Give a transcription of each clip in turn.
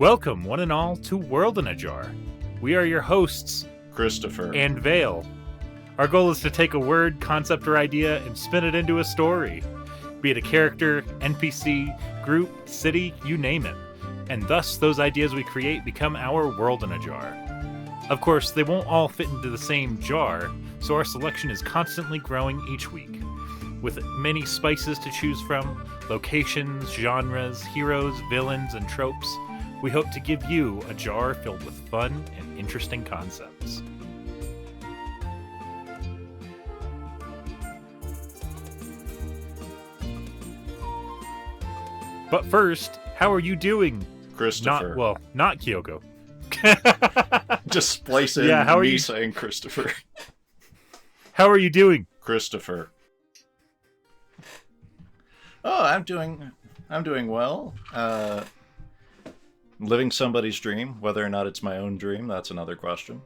Welcome, one and all, to World in a Jar. We are your hosts, Christopher and Vale. Our goal is to take a word, concept, or idea and spin it into a story. Be it a character, NPC, group, city, you name it. And thus, those ideas we create become our World in a Jar. Of course, they won't all fit into the same jar, so our selection is constantly growing each week. With many spices to choose from, locations, genres, heroes, villains, and tropes, we hope to give you a jar filled with fun and interesting concepts. But first, how are you doing? Christopher. Not Kyoko. Just splice in how are me you saying Christopher. How are you doing? Christopher. Oh, I'm doing well. Living somebody's dream, whether or not it's my own dream, that's another question.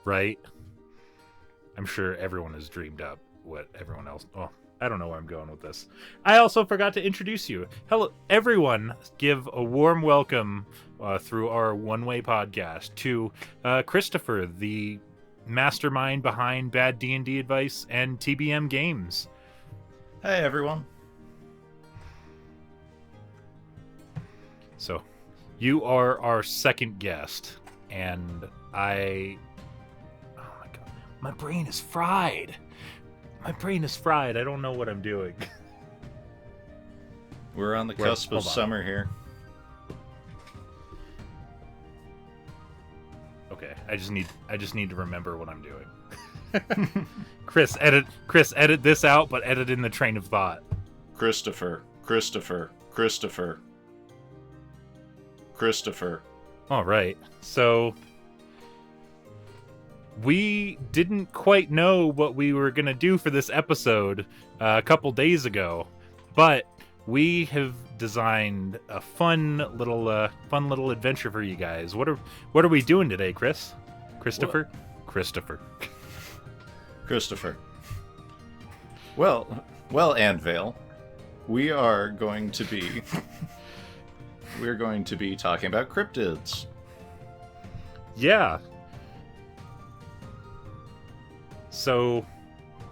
Right. I'm sure everyone has dreamed up what everyone else... Oh, I don't know where I'm going with this. I also forgot to introduce you. Hello, everyone. Give a warm welcome through our one-way podcast to Christopher, the mastermind behind Bad D&D Advice and TBM Games. Hey, everyone. So, you are our second guest, and oh my god, my brain is fried. I don't know what I'm doing. We're on the cusp of summer here. Okay, I just need to remember what I'm doing. Chris, edit this out, but edit in the train of thought. Christopher. All right, so we didn't quite know what we were gonna do for this episode a couple days ago, but we have designed a fun little adventure for you guys. What are we doing today, Christopher? Well, and Vale, we're going to be talking about cryptids. Yeah. So,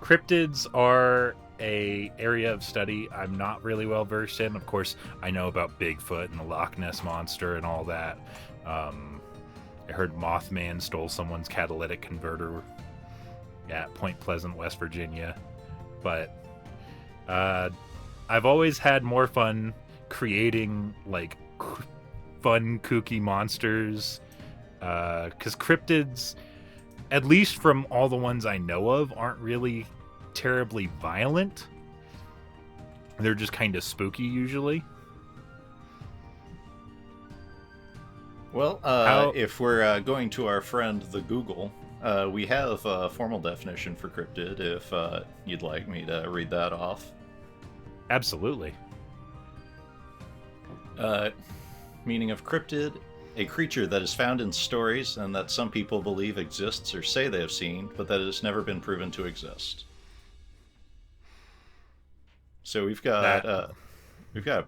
cryptids are a area of study I'm not really well versed in. Of course, I know about Bigfoot and the Loch Ness Monster and all that. I heard Mothman stole someone's catalytic converter at Point Pleasant, West Virginia. But I've always had more fun creating like fun, kooky monsters. Because cryptids, at least from all the ones I know of, aren't really terribly violent. They're just kind of spooky usually. Well, if we're going to our friend the Google, we have a formal definition for cryptid if you'd like me to read that off. Absolutely. Meaning of cryptid: a creature that is found in stories and that some people believe exists or say they have seen, but that has never been proven to exist. So we've got a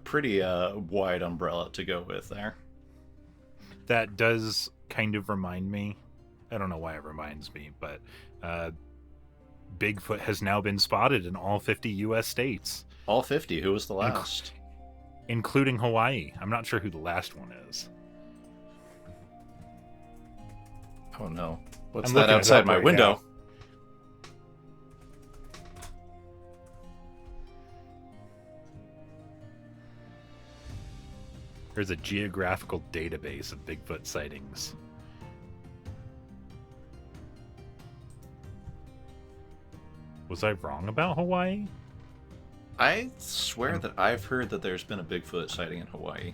pretty wide umbrella to go with there. That does kind of remind me. I don't know why it reminds me, but Bigfoot has now been spotted in all 50 U.S. states. All 50? Who was the last? Including Hawaii. I'm not sure who the last one is. Oh no. What's that outside my window? Now. There's a geographical database of Bigfoot sightings. Was I wrong about Hawaii? I swear that I've heard that there's been a Bigfoot sighting in Hawaii.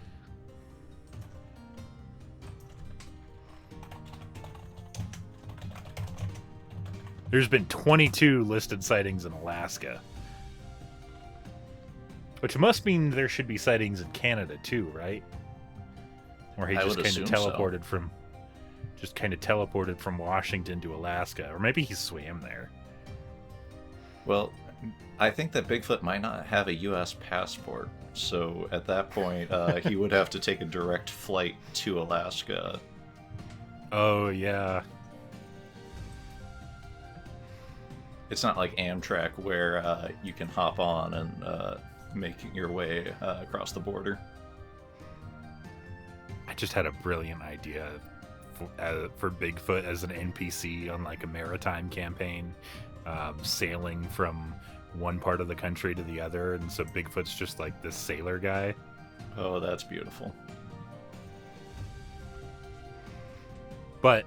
There's been 22 listed sightings in Alaska. Which must mean there should be sightings in Canada too, right? Or he just kind of teleported from Washington to Alaska, or maybe he swam there. Well, I think that Bigfoot might not have a U.S. passport, so at that point, he would have to take a direct flight to Alaska. Oh, yeah. It's not like Amtrak where you can hop on and make your way across the border. I just had a brilliant idea for Bigfoot as an NPC on like a maritime campaign, sailing from one part of the country to the other, and so Bigfoot's just like this sailor guy. Oh, that's beautiful. But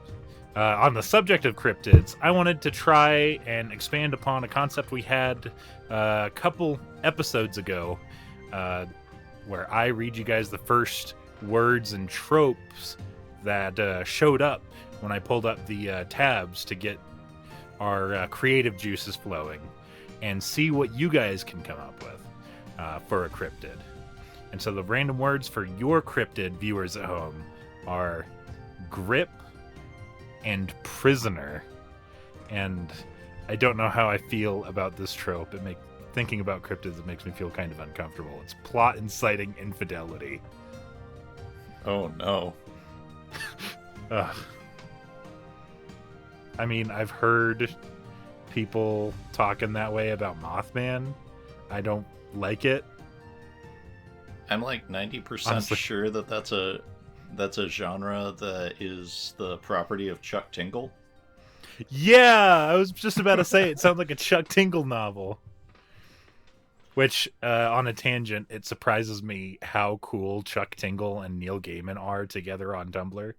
on the subject of cryptids, I wanted to try and expand upon a concept we had a couple episodes ago, where I read you guys the first words and tropes that showed up when I pulled up the tabs to get our creative juices flowing, and see what you guys can come up with for a cryptid. And so the random words for your cryptid, viewers at home, are grip and prisoner. And I don't know how I feel about this trope. Thinking about cryptids, it makes me feel kind of uncomfortable. It's plot inciting infidelity. Oh no. I mean, I've heard people talking that way about Mothman. I don't like it. I'm like 90% Honestly, sure that that's a genre that is the property of Chuck Tingle. Yeah, I was just about to say it sounds like a Chuck Tingle novel. Which, on a tangent, it surprises me how cool Chuck Tingle and Neil Gaiman are together on Tumblr.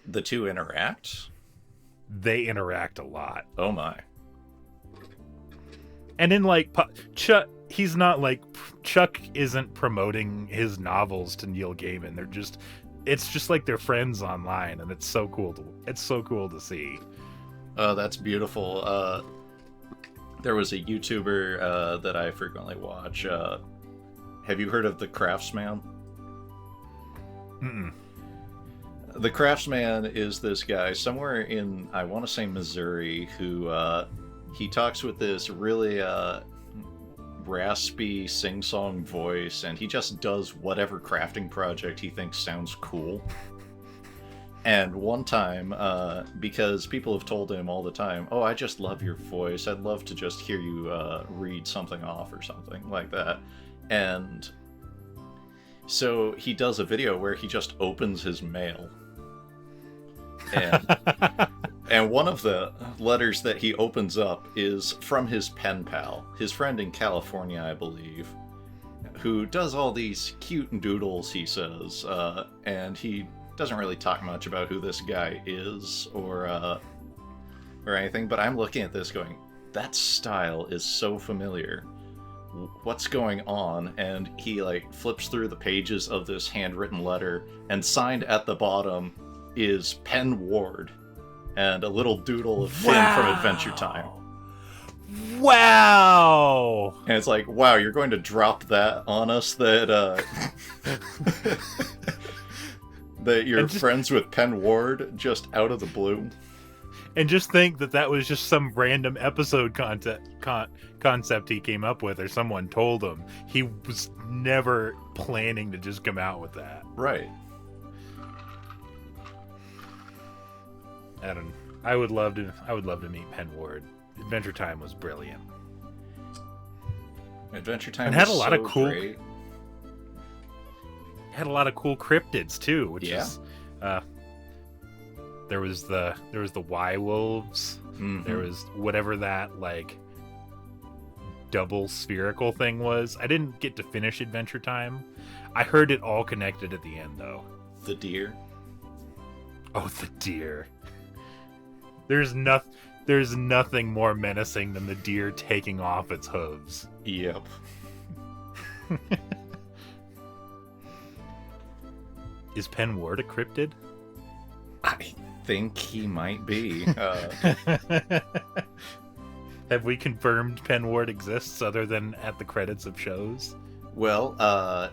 The two interact? They interact a lot. Oh my. And in like Chuck, he's not like Chuck isn't promoting his novels to Neil Gaiman. It's just like they're friends online, and it's so cool to see. Oh, that's beautiful. There was a YouTuber that I frequently watch. Have you heard of The Craftsman? Mm-mm. The Craftsman is this guy somewhere in, I want to say Missouri, who he talks with this really raspy sing-song voice, and he just does whatever crafting project he thinks sounds cool. And one time, because people have told him all the time, oh, I just love your voice, I'd love to just hear you read something off or something like that. And so he does a video where he just opens his mail. And one of the letters that he opens up is from his pen pal, his friend in California, I believe, who does all these cute doodles, he says, and he doesn't really talk much about who this guy is or anything, but I'm looking at this going, that style is so familiar. What's going on? And he like flips through the pages of this handwritten letter, and signed at the bottom is Penn Ward, and a little doodle of Finn from Adventure Time. Wow! And it's like, wow, you're going to drop that on us that that you're friends with Penn Ward just out of the blue. And just think that was just some random episode concept he came up with, or someone told him. He was never planning to just come out with that. Right. I would love to meet Penn Ward. Adventure Time was brilliant. Adventure Time and had was a lot so of cool. Great. Had a lot of cool cryptids too, which yeah. is there was the Y wolves. Mm-hmm. There was whatever that like double spherical thing was. I didn't get to finish Adventure Time. I heard it all connected at the end though. The deer. Oh, the deer. There's nothing more menacing than the deer taking off its hooves. Yep. Is Penn Ward a cryptid? I think he might be. Have we confirmed Penn Ward exists other than at the credits of shows? Well,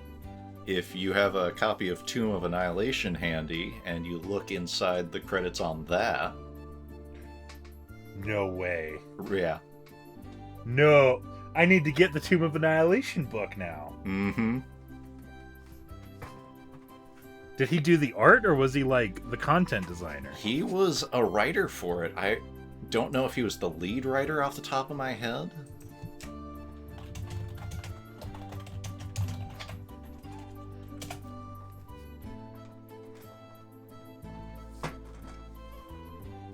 if you have a copy of Tomb of Annihilation handy and you look inside the credits on that... No way. Yeah. No, I need to get the Tomb of Annihilation book now. Mm-hmm. Did he do the art, or was he like the content designer? He was a writer for it. I don't know if he was the lead writer off the top of my head.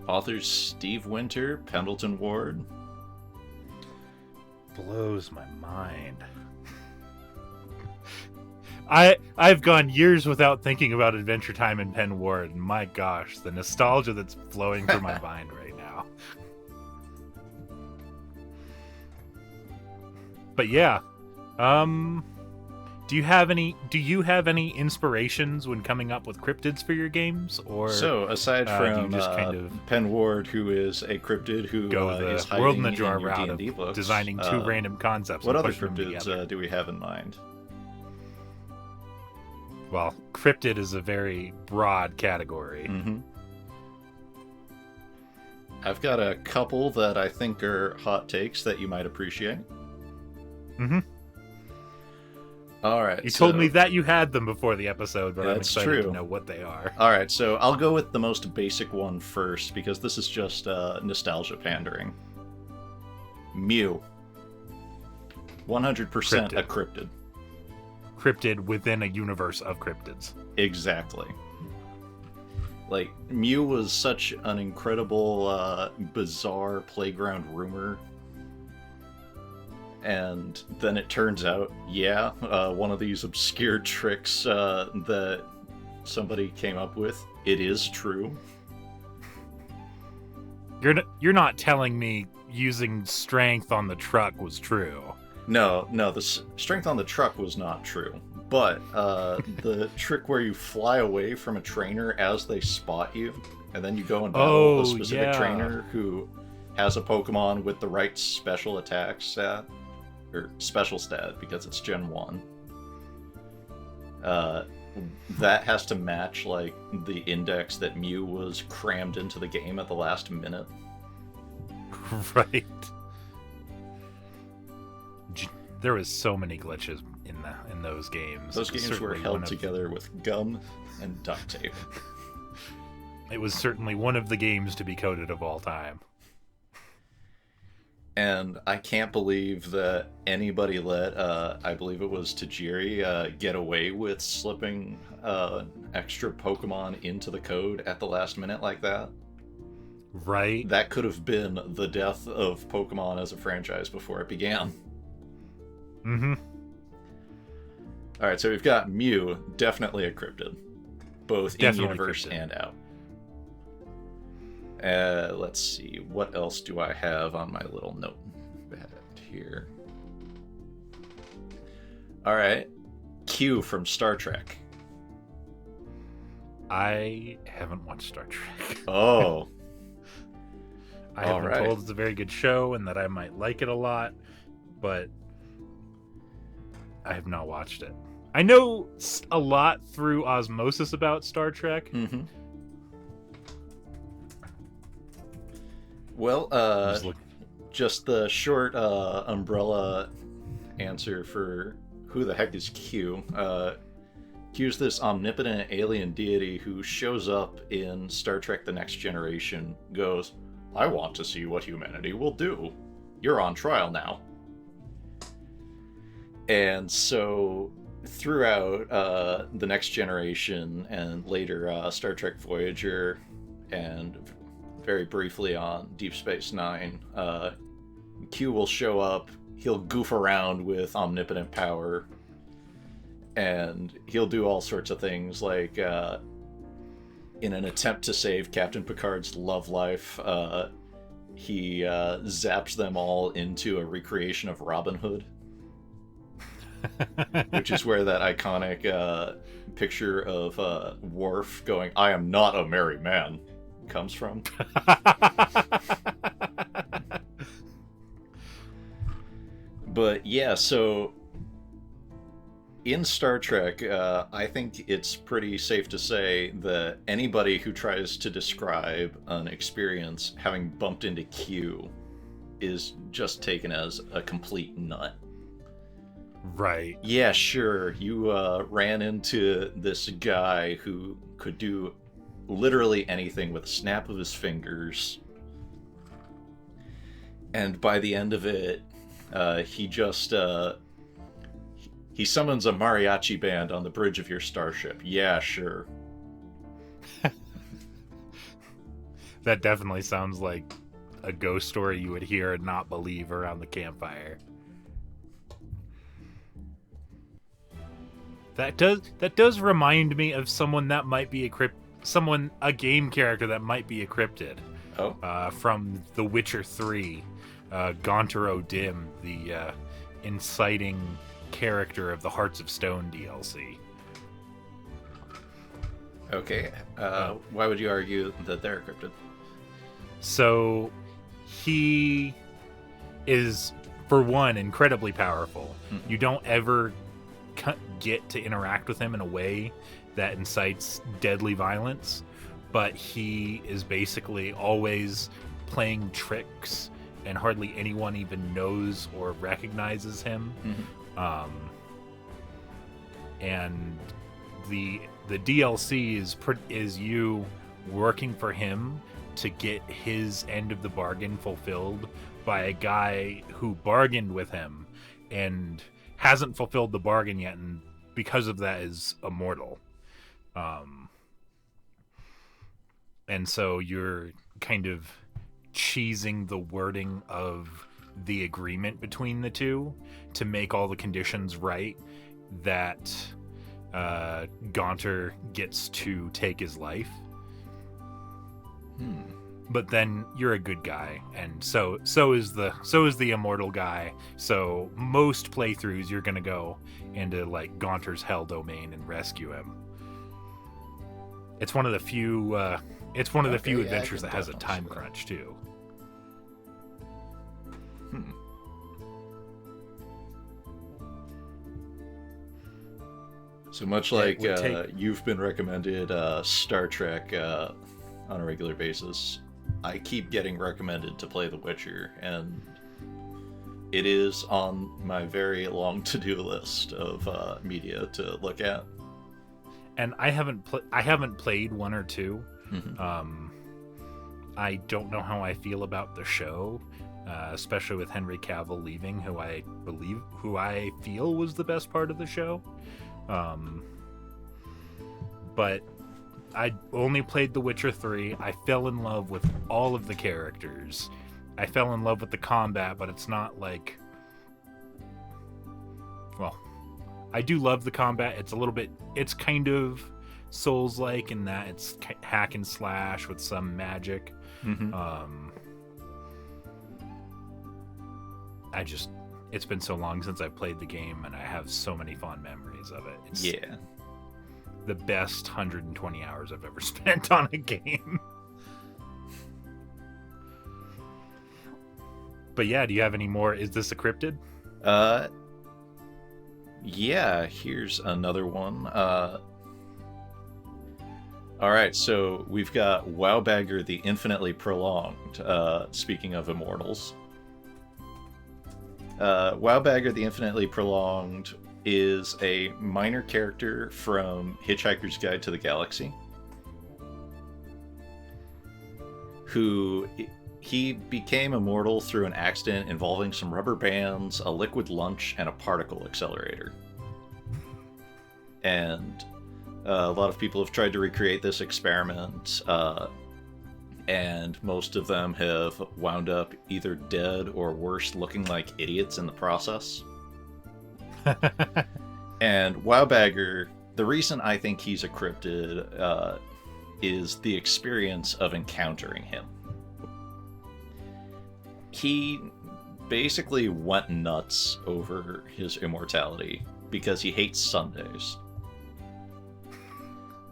Authors Steve Winter, Pendleton Ward. Blows my mind. I've gone years without thinking about Adventure Time and Penn Ward, and my gosh, the nostalgia that's flowing through my mind right now. But yeah, do you have any inspirations when coming up with cryptids for your games, or so aside from you just kind of Penn Ward, who is a cryptid who go the is hiding world in the in jar your route D&D of books, designing two random concepts? What and other pushing them cryptids together? do we have in mind? Well, cryptid is a very broad category. Mm-hmm. I've got a couple that I think are hot takes that you might appreciate. Mm-hmm. All right. You told me that you had them before the episode, but I'm That's excited true. to know what they are. All right, so I'll go with the most basic one first, because this is just nostalgia pandering. Mew. 100% a cryptid. Cryptid within a universe of cryptids. Exactly. Like, Mew was such an incredible, bizarre playground rumor. And then it turns out, yeah, one of these obscure tricks that somebody came up with, it is true. You're not telling me using strength on the truck was true. No, the strength on the truck was not true. But the trick where you fly away from a trainer as they spot you, and then you go and battle a specific trainer who has a Pokemon with the right special attack stat, or special stat, because it's Gen 1. That has to match, like, the index that Mew was crammed into the game at the last minute. Right. There was so many glitches in those games. Those games were held together with gum and duct tape. It was certainly one of the games to be coded of all time. And I can't believe that anybody let, I believe it was Tajiri, get away with slipping extra Pokemon into the code at the last minute like that. Right. That could have been the death of Pokemon as a franchise before it began. Mm-hmm. Alright, so we've got Mew, definitely a cryptid. Both Definitely in-universe cryptid. and out. Let's see, what else do I have on my little notepad here? Alright, Q from Star Trek. I haven't watched Star Trek. Oh. I have been told it's a very good show and that I might like it a lot, but I have not watched it. I know a lot through osmosis about Star Trek. Mm-hmm. Well, just the short umbrella answer for who the heck is Q. Q's this omnipotent alien deity who shows up in Star Trek The Next Generation, goes, I want to see what humanity will do. You're on trial now. And so throughout The Next Generation and later Star Trek Voyager and very briefly on Deep Space Nine, Q will show up, he'll goof around with omnipotent power, and he'll do all sorts of things like in an attempt to save Captain Picard's love life, he zaps them all into a recreation of Robin Hood. Which is where that iconic picture of Worf going, I am not a merry man, comes from. But yeah, so in Star Trek, I think it's pretty safe to say that anybody who tries to describe an experience having bumped into Q is just taken as a complete nut. Right. Yeah, sure, you ran into this guy who could do literally anything with a snap of his fingers. And by the end of it, he just... he summons a mariachi band on the bridge of your starship. Yeah, sure. That definitely sounds like a ghost story you would hear and not believe around the campfire. That does remind me of someone that might be a game character that might be a cryptid. Oh. From The Witcher 3, Gaunter O'Dim, the inciting character of the Hearts of Stone DLC. Okay. Why would you argue that they're a cryptid? So, he is, for one, incredibly powerful. Mm-hmm. You don't ever get to interact with him in a way that incites deadly violence, but he is basically always playing tricks, and hardly anyone even knows or recognizes him. Mm-hmm. And the DLC is you working for him to get his end of the bargain fulfilled by a guy who bargained with him and hasn't fulfilled the bargain yet, and because of that is immortal. And so you're kind of cheesing the wording of the agreement between the two to make all the conditions right that Gaunter gets to take his life. But then you're a good guy, and so is the immortal guy. So most playthroughs you're gonna go into like Gaunter's hell domain and rescue him. It's one of the few adventures that has a time crunch too. So much like you've been recommended Star Trek on a regular basis, I keep getting recommended to play The Witcher, and it is on my very long to-do list of media to look at. And I haven't played 1 or 2. Mm-hmm. I don't know how I feel about the show, especially with Henry Cavill leaving, who I feel was the best part of the show. But I only played The Witcher 3. I fell in love with all of the characters. I fell in love with the combat, but it's not like... Well, I do love the combat. It's kind of Souls-like in that it's hack and slash with some magic. Mm-hmm. It's been so long since I've played the game, and I have so many fond memories of it. It's the best 120 hours I've ever spent on a game. But yeah, do you have any more? Is this a cryptid? Yeah, here's another one. Alright, so we've got Wowbagger the Infinitely Prolonged, speaking of immortals. Wowbagger the Infinitely Prolonged is a minor character from Hitchhiker's Guide to the Galaxy, who he became immortal through an accident involving some rubber bands, a liquid lunch, and a particle accelerator. And a lot of people have tried to recreate this experiment, and most of them have wound up either dead or worse, looking like idiots in the process. And Wowbagger, the reason I think he's a cryptid is the experience of encountering him. He basically went nuts over his immortality because he hates Sundays.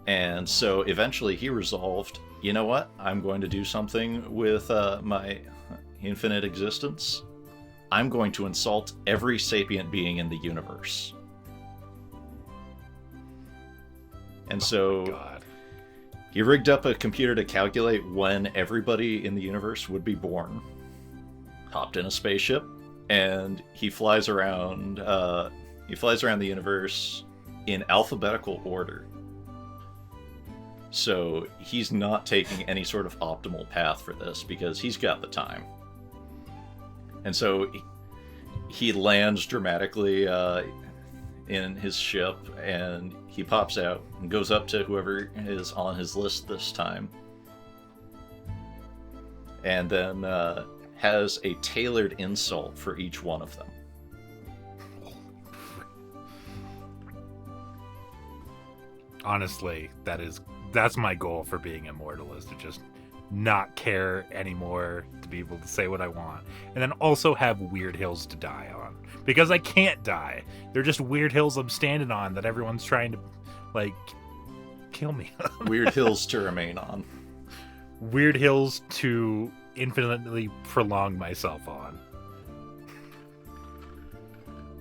And so eventually he resolved, you know what? I'm going to do something with my infinite existence. I'm going to insult every sapient being in the universe. And so he rigged up a computer to calculate when everybody in the universe would be born. hopped in a spaceship, and he flies around. He flies around the universe in alphabetical order. So he's not taking any sort of optimal path for this because he's got the time. And so he lands dramatically in his ship, and he pops out and goes up to whoever is on his list this time. And then has a tailored insult for each one of them. Honestly, that's my goal for being immortal, is to just not care anymore, to be able to say what I want, and then also have weird hills to die on, because I can't die. They're just weird hills I'm standing on that everyone's trying to like kill me. Weird hills to remain on. Weird hills to infinitely prolong myself on.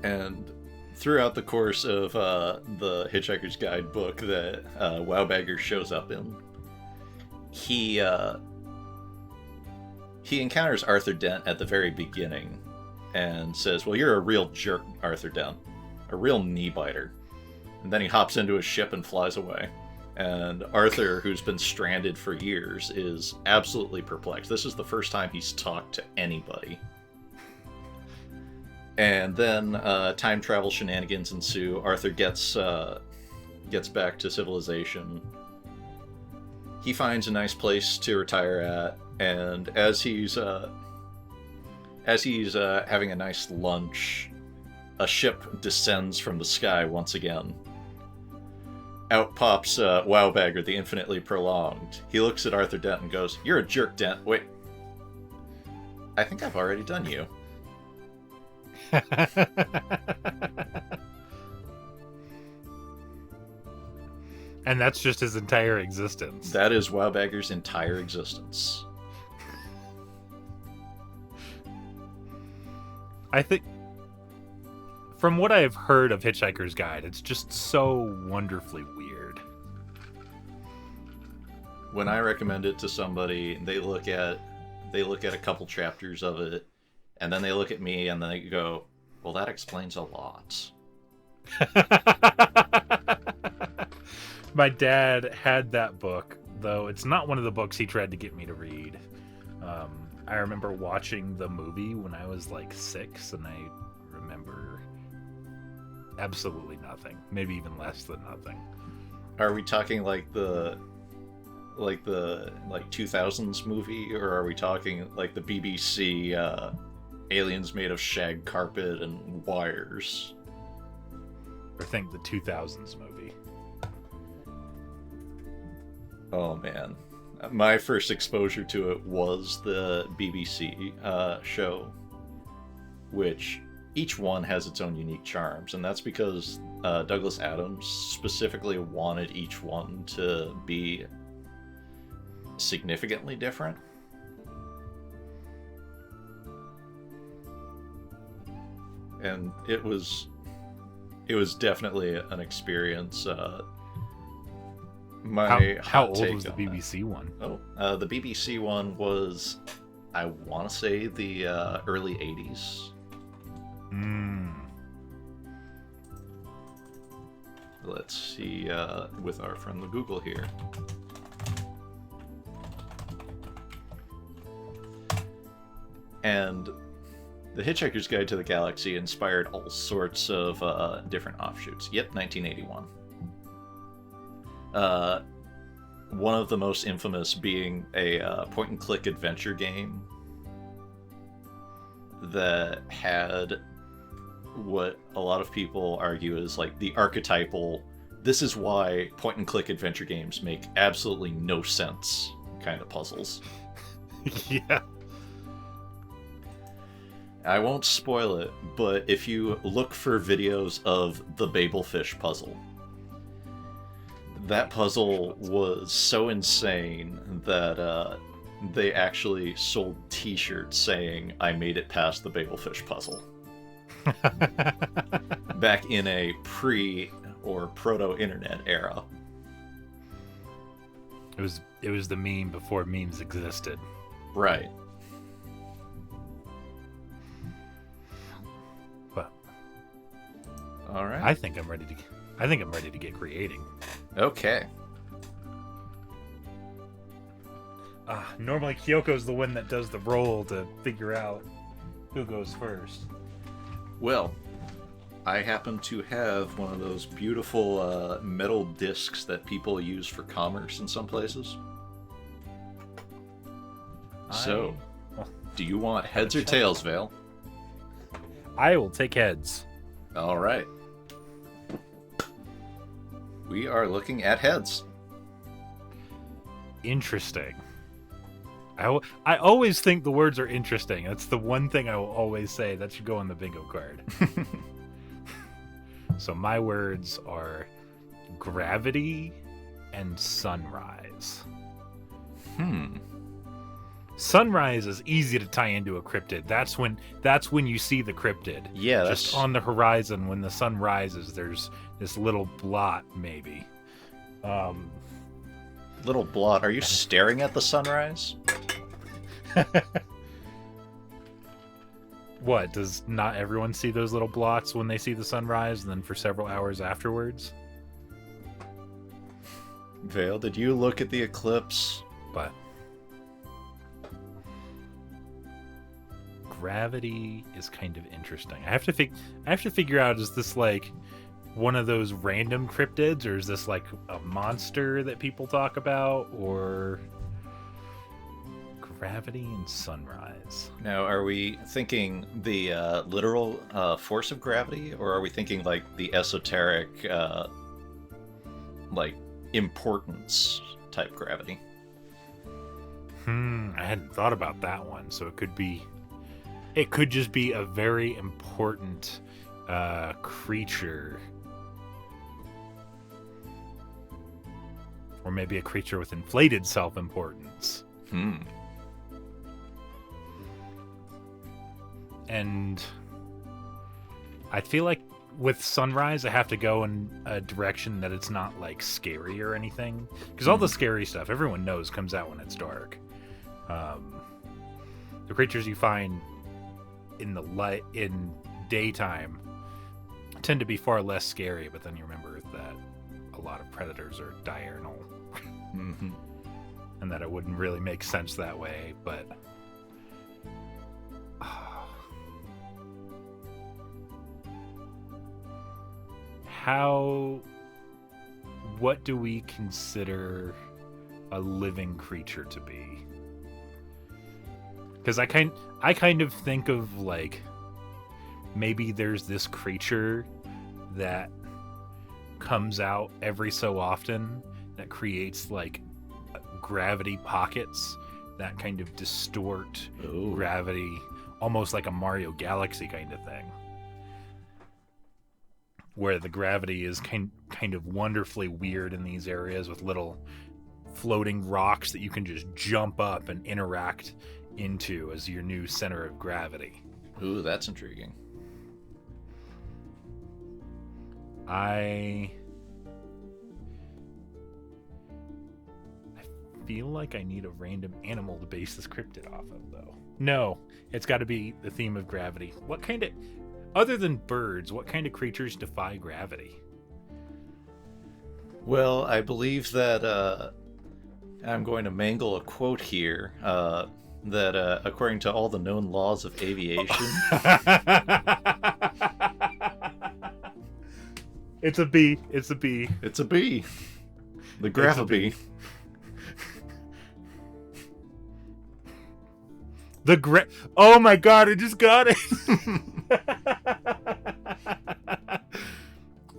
And throughout the course of the Hitchhiker's Guide book that Wowbagger shows up in, he encounters Arthur Dent at the very beginning and says, "Well, you're a real jerk, Arthur Dent. A real knee-biter." And then he hops into his ship and flies away. And Arthur, who's been stranded for years, is absolutely perplexed. This is the first time he's talked to anybody. And then time travel shenanigans ensue. Arthur gets back to civilization. He finds a nice place to retire at, and as he's having a nice lunch, a ship descends from the sky once again. Out pops Wowbagger, the infinitely prolonged. He looks at Arthur Dent and goes, "You're a jerk, Dent. Wait, I think I've already done you." And that's just his entire existence. That is Wowbagger's entire existence. I think, from what I've heard of Hitchhiker's Guide, it's just so wonderfully weird. When I recommend it to somebody, they look at a couple chapters of it, and then they look at me and they go, "Well, that explains a lot." My dad had that book, though it's not one of the books he tried to get me to read. I remember watching the movie when I was like 6, and I remember absolutely nothing. Maybe even less than nothing. Are we talking like the 2000s movie, or are we talking like the BBC aliens made of shag carpet and wires? I think the 2000s movie. Oh man, my first exposure to it was the BBC show, which each one has its own unique charms, and that's because Douglas Adams specifically wanted each one to be significantly different. And it was definitely an experience. How old was the BBC one? Oh, the BBC one was, I want to say, the early 80s. Let's see, with our friend the Google here. And The Hitchhiker's Guide to the Galaxy inspired all sorts of different offshoots. Yep, 1981. One of the most infamous being a point-and-click adventure game that had what a lot of people argue is like the archetypal, this is why point-and-click adventure games make absolutely no sense kind of puzzles. Yeah. I won't spoil it, but if you look for videos of the Babelfish puzzle, that puzzle was so insane that they actually sold t-shirts saying, "I made it past the Babelfish puzzle." Back in a pre- or proto-internet era. It was the meme before memes existed. Right. All right. I think I'm ready to get creating. Okay. Normally Kyoko's the one that does the roll to figure out who goes first. Well, I happen to have one of those beautiful metal discs that people use for commerce in some places. So, do you want heads or tails, Vale? I will take heads. All right. We are looking at heads. Interesting. I always think the words are interesting. That's the one thing I will always say. That should go on the bingo card. So my words are gravity and sunrise. Sunrise is easy to tie into a cryptid. That's when you see the cryptid. Yeah, just on the horizon when the sun rises. There's this little blot, maybe. Little blot. Are you staring at the sunrise? What, does not everyone see those little blots when they see the sunrise and then for several hours afterwards? Vale, did you look at the eclipse? But gravity is kind of interesting. I have to figure out, is this like one of those random cryptids, or is this like a monster that people talk about, or gravity and sunrise? Now, are we thinking the literal force of gravity, or are we thinking like the esoteric, like importance type gravity? I hadn't thought about that one. So it could just be a very important creature, or maybe a creature with inflated self-importance. And I feel like with sunrise, I have to go in a direction that it's not like scary or anything, because all the scary stuff everyone knows comes out when it's dark. The creatures you find in the light in daytime tend to be far less scary, but then you remember that a lot of predators are diurnal. And that it wouldn't really make sense that way, but what do we consider a living creature to be? Because I kind of think of like, maybe there's this creature that comes out every so often that creates like gravity pockets that kind of distort gravity, almost like a Mario Galaxy kind of thing, where the gravity is kind of wonderfully weird in these areas, with little floating rocks that you can just jump up and interact into as your new center of gravity. Ooh, that's intriguing. I feel like I need a random animal to base this cryptid off of, though. No, it's got to be the theme of gravity. What kind of, other than birds, what kind of creatures defy gravity? Well, I believe that I'm going to mangle a quote here, that according to all the known laws of aviation... It's a bee. It's a bee. It's a bee. The gravity. Oh my god, I just got it.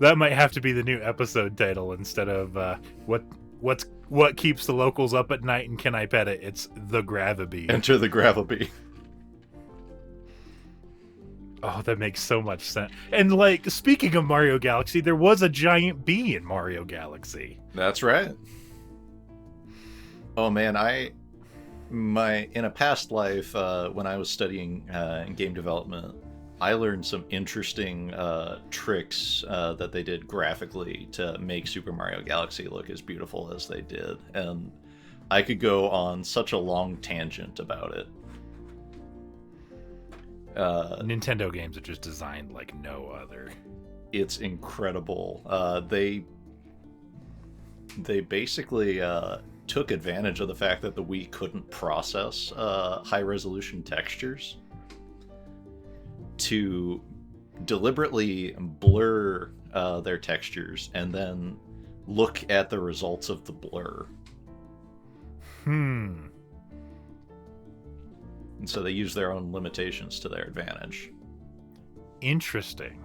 That might have to be the new episode title instead of what keeps the locals up at night and can I pet it? It's the Gravabee. Enter the Gravabee. Oh, that makes so much sense. And like, speaking of Mario Galaxy, there was a giant bee in Mario Galaxy. That's right. Oh man, in a past life, when I was studying in game development, I learned some interesting tricks that they did graphically to make Super Mario Galaxy look as beautiful as they did. And I could go on such a long tangent about it. Nintendo games are just designed like no other. it's incredible. They basically took advantage of the fact that the Wii couldn't process high-resolution textures to deliberately blur their textures and then look at the results of the blur. And so they use their own limitations to their advantage. Interesting.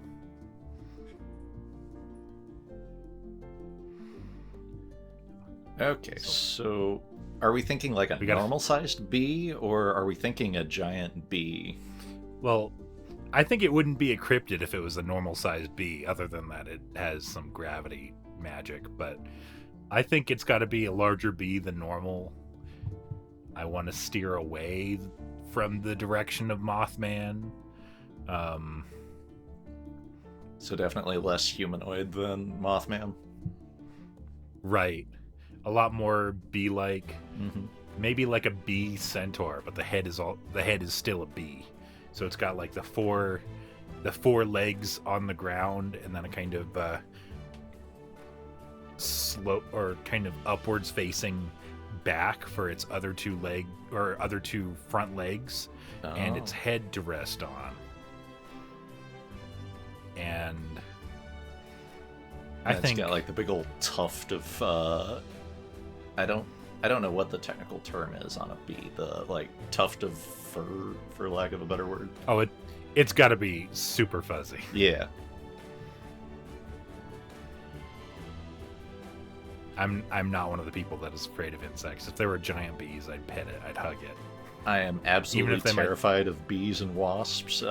Okay, so are we thinking like a normal-sized bee, or are we thinking a giant bee? Well, I think it wouldn't be a cryptid if it was a normal-sized bee, other than that it has some gravity magic, but I think it's got to be a larger bee than normal. I want to steer away from the direction of Mothman. So definitely less humanoid than Mothman. Right. A lot more bee-like. Maybe like a bee centaur, but the head is still a bee. So it's got like the four legs on the ground, and then a kind of slope or kind of upwards facing back for its other two front legs, and its head to rest on. And I think it's got like the big old tuft of I don't know what the technical term is on a bee. The like tuft of fur, for lack of a better word. Oh, it's got to be super fuzzy. Yeah. I'm not one of the people that is afraid of insects. If there were giant bees, I'd pet it. I'd hug it. I am absolutely terrified of bees and wasps,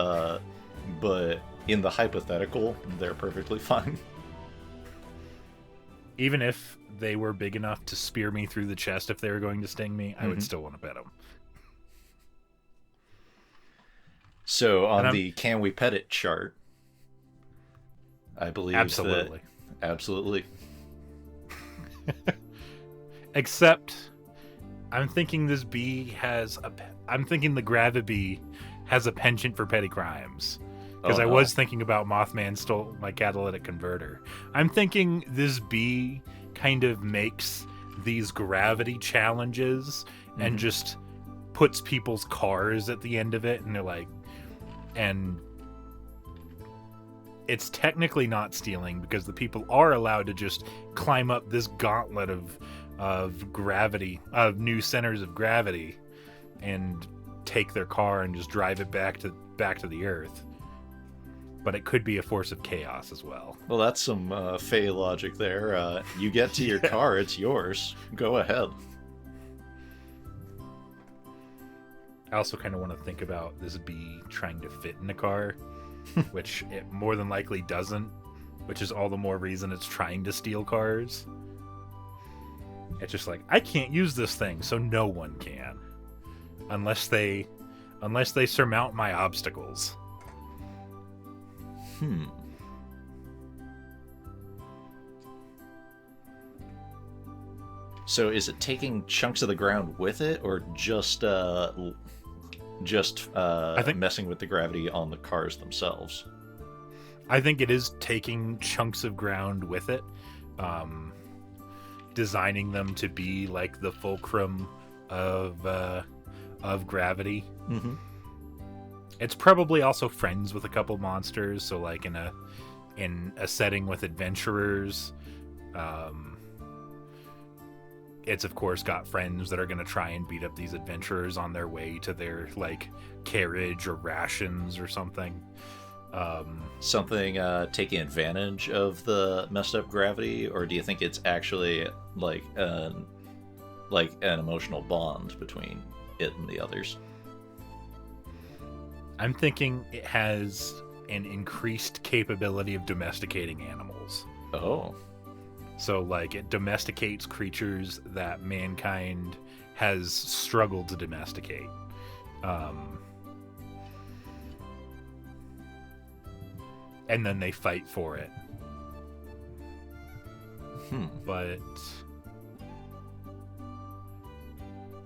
but in the hypothetical, they're perfectly fine. Even if they were big enough to spear me through the chest if they were going to sting me, I would still want to pet them. So on the can we pet it chart, I believe absolutely. Absolutely. Except I'm thinking the Gravibee has a penchant for petty crimes. Because I was thinking about Mothman stole my catalytic converter. I'm thinking this bee kind of makes these gravity challenges and just puts people's cars at the end of it, and they're like, and it's technically not stealing because the people are allowed to just climb up this gauntlet of gravity, of new centers of gravity, and take their car and just drive it back to the earth. But it could be a force of chaos as well. Well, that's some Fey logic there. You get to your car, it's yours. Go ahead. I also kind of want to think about this bee trying to fit in a car, which it more than likely doesn't, which is all the more reason it's trying to steal cars. It's just like, I can't use this thing, so no one can. Unless they surmount my obstacles. So is it taking chunks of the ground with it, or just I think messing with the gravity on the cars themselves? I think it is taking chunks of ground with it, designing them to be like the fulcrum of gravity. It's probably also friends with a couple monsters, so like in a setting with adventurers, it's of course got friends that are going to try and beat up these adventurers on their way to their like carriage or rations or something. Taking advantage of the messed up gravity, or do you think it's actually like an emotional bond between it and the others? I'm thinking it has an increased capability of domesticating animals. Oh. So, like, it domesticates creatures that mankind has struggled to domesticate. And then they fight for it. But...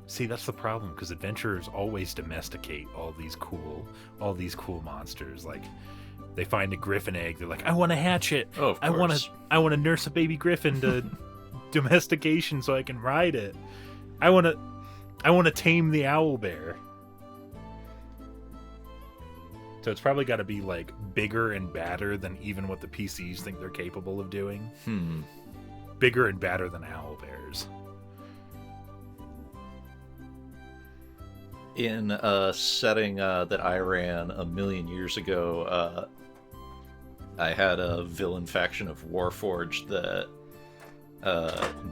see, that's the problem, because adventurers always domesticate all these cool monsters. Like, they find a griffin egg. They're like, I want to hatch it. Oh, of course. I want to nurse a baby griffin to domestication so I can ride it. I want to tame the owl bear. So it's probably got to be like bigger and badder than even what the PCs think they're capable of doing. Bigger and badder than owl bears. In a setting that I ran a million years ago, I had a villain faction of Warforged that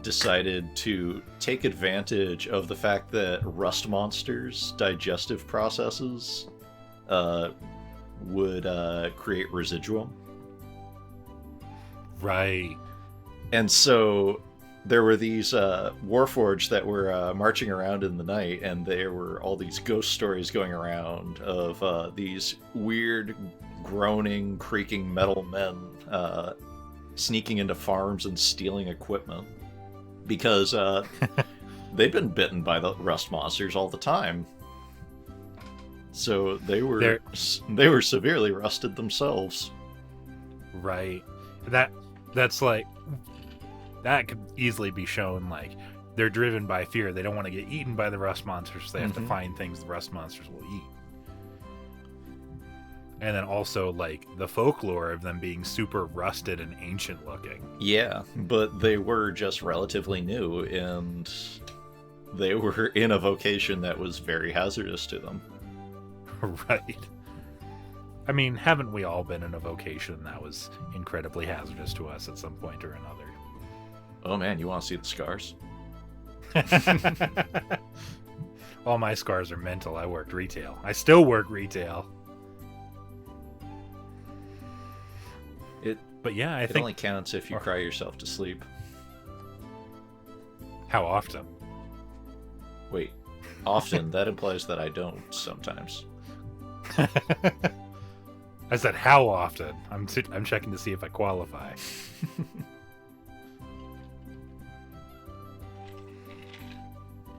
decided to take advantage of the fact that rust monsters' digestive processes would create residuum. Right. And so there were these Warforged that were marching around in the night, and there were all these ghost stories going around of these weird, groaning, creaking metal men sneaking into farms and stealing equipment. Because they've been bitten by the rust monsters all the time. So they were severely rusted themselves. Right. That's like, that could easily be shown like they're driven by fear. They don't want to get eaten by the rust monsters, so they have to find things the rust monsters will eat. And then also like the folklore of them being super rusted and ancient looking. Yeah, but they were just relatively new, and they were in a vocation that was very hazardous to them. Right. I mean, haven't we all been in a vocation that was incredibly hazardous to us at some point or another? Oh man, you want to see the scars? All my scars are mental. I worked retail. I still work retail. But yeah, I think it only counts if you cry yourself to sleep. How often? Wait, often? That implies that I don't sometimes. I said how often. I'm checking to see if I qualify.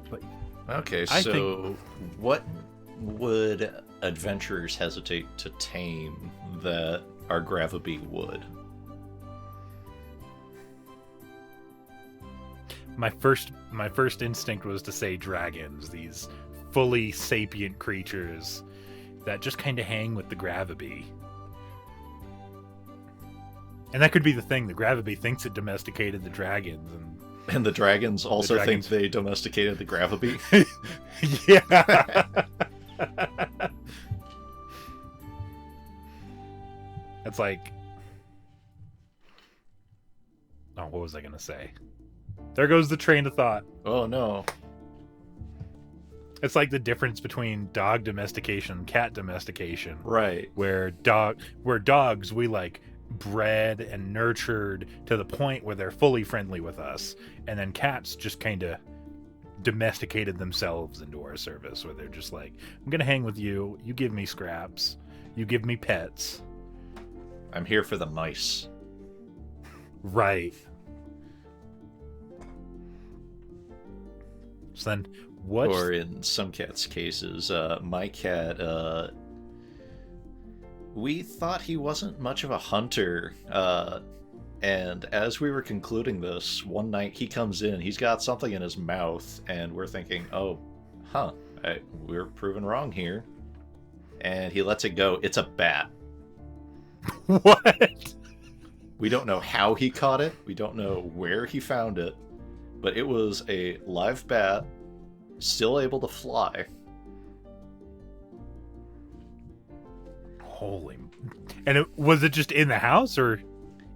But okay, so what would adventurers hesitate to tame that our Gravabee would? My first instinct was to say dragons, these fully sapient creatures that just kind of hang with the Gravabee. And that could be the thing. The Gravabee thinks it domesticated the dragons, and the dragons also think they domesticated the Gravabee. Yeah. It's like, oh, what was I gonna say? There goes the train of thought. Oh no. It's like the difference between dog domestication and cat domestication. Right. Where dogs we like bred and nurtured to the point where they're fully friendly with us, and then cats just kind of domesticated themselves into our service, where they're just like, I'm gonna hang with you, you give me scraps, you give me pets, I'm here for the mice. Right. So then what? Or in some cats' cases, my cat, we thought he wasn't much of a hunter, and as we were concluding this, one night he comes in, he's got something in his mouth, and we're thinking, we're proven wrong here. And he lets it go. It's a bat. What? We don't know how he caught it. We don't know where he found it. But it was a live bat, still able to fly. Holy. And was it just in the house, or?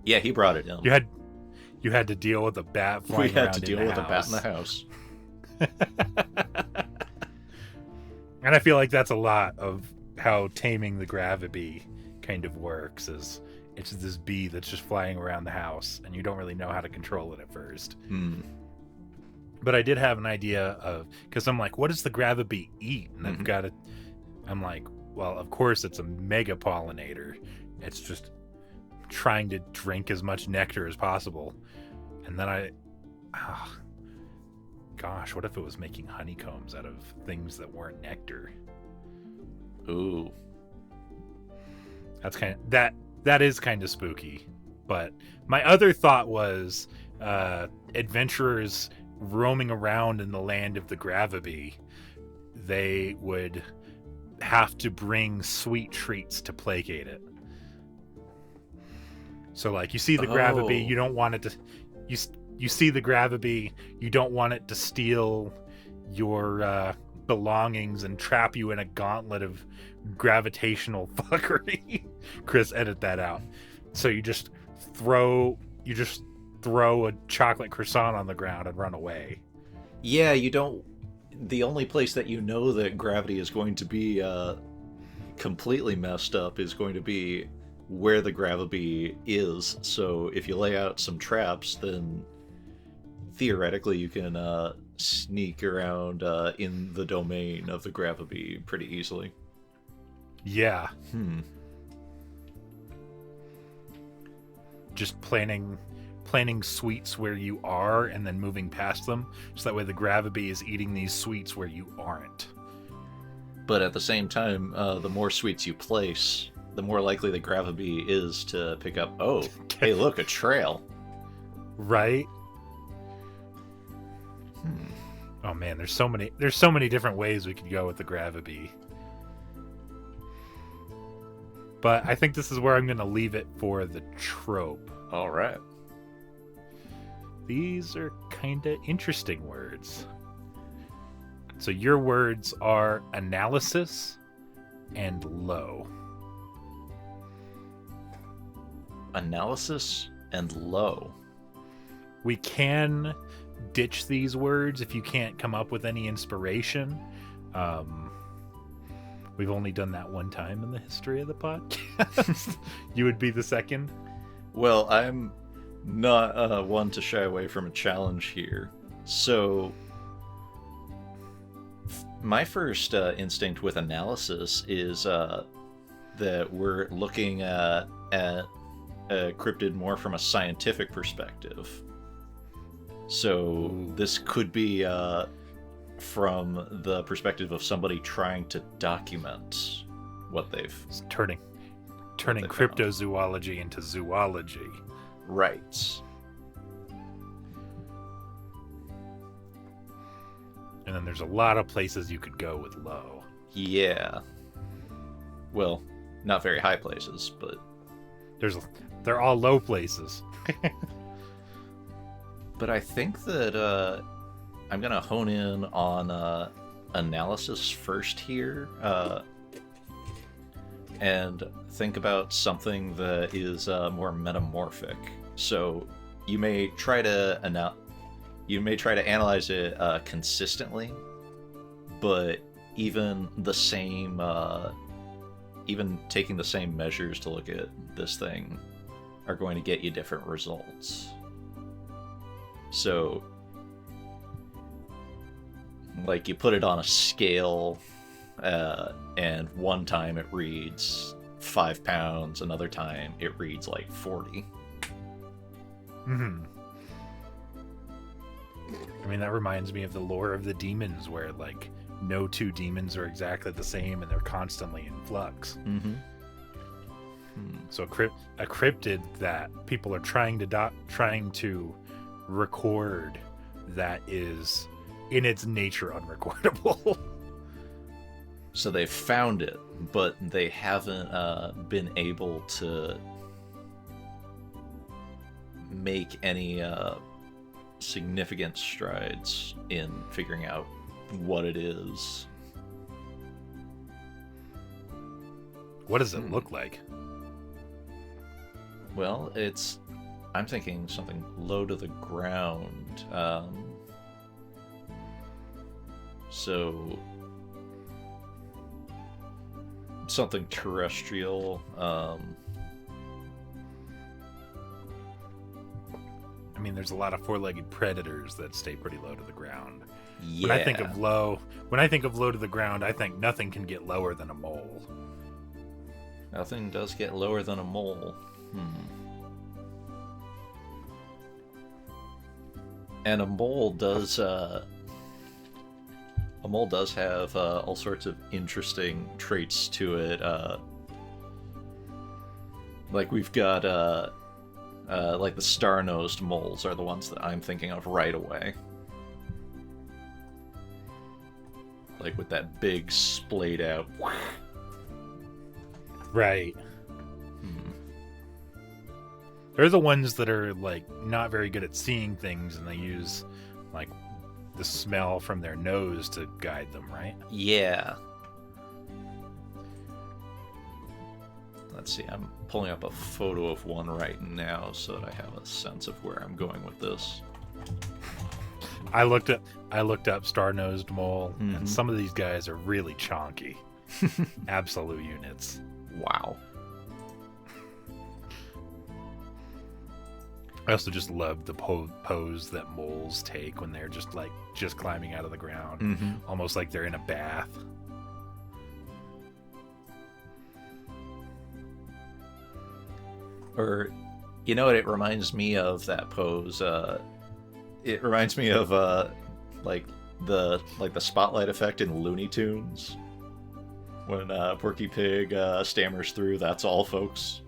Yeah, he brought it in. You had to deal with a bat flying around in the house. We had to deal with a bat in the house. And I feel like that's a lot of how taming the Gravabee kind of works, is it's this bee that's just flying around the house, and you don't really know how to control it at first. But I did have an idea of, because I'm like, what does the Gravabee eat? And I've got it. I'm like, well, of course it's a mega pollinator. It's just trying to drink as much nectar as possible. And then gosh, what if it was making honeycombs out of things that weren't nectar? Ooh. That's kind that is kind of spooky. But my other thought was adventurers roaming around in the land of the Gravity, they would have to bring sweet treats to placate it. So like you see the Gravity, you don't want it to you see the Gravity, you don't want it to steal your belongings and trap you in a gauntlet of gravitational fuckery. Chris, edit that out. So you just throw a chocolate croissant on the ground and run away. Yeah, you don't. The only place that you know that gravity is going to be completely messed up is going to be where the gravity is. So if you lay out some traps, then theoretically you can sneak around in the domain of the gravity pretty easily. Yeah. Just planting sweets where you are and then moving past them, so that way the gravity is eating these sweets where you aren't. But at the same time, the more sweets you place, the more likely the gravity is to pick up, oh, hey, look, a trail. Right? Oh man, there's so many different ways we could go with the gravity. But I think this is where I'm going to leave it for the trope. All right. These are kind of interesting words. So your words are analysis and low. Analysis and low. We can ditch these words if you can't come up with any inspiration. We've only done that one time in the history of the podcast. You would be the second. Well, I'm not one to shy away from a challenge here. So, my first instinct with analysis is that we're looking at a cryptid more from a scientific perspective. So, this could be from the perspective of somebody trying to document what they've... Turning cryptozoology into zoology. Right. And then there's a lot of places you could go with low. Yeah. Well, not very high places, but... They're all low places. But I think that I'm going to hone in on analysis first here, and think about something that is more metamorphic. So you may try to analyze it consistently, but even taking the same measures to look at this thing are going to get you different results. So, like, you put it on a scale, and one time it reads 5 pounds, another time it reads like 40. Mm-hmm. I mean, that reminds me of the lore of the demons, where, like, no two demons are exactly the same and they're constantly in flux. Mm-hmm. So a cryptid that people are trying to record that is in its nature unrecordable. So they found it, but they haven't been able to make any significant strides in figuring out what it is. What does it look like? Well, I'm thinking something low to the ground. So something terrestrial. I mean, there's a lot of four-legged predators that stay pretty low to the ground. Yeah. When I think of low to the ground, I think nothing can get lower than a mole. Nothing does get lower than a mole. And a mole does have all sorts of interesting traits to it. Like we've got like the star-nosed moles are the ones that I'm thinking of right away. Like with that big splayed out. Right. They're the ones that are like not very good at seeing things, and they use like the smell from their nose to guide them, right? Yeah. Let's see, I'm pulling up a photo of one right now so that I have a sense of where I'm going with this. I looked up star-nosed mole, and some of these guys are really chonky. Absolute units. Wow. I also just love the pose that moles take when they're just climbing out of the ground, almost like they're in a bath. Or, you know what it reminds me of, that pose? It reminds me of like the spotlight effect in Looney Tunes when Porky Pig stammers through, "That's all, folks."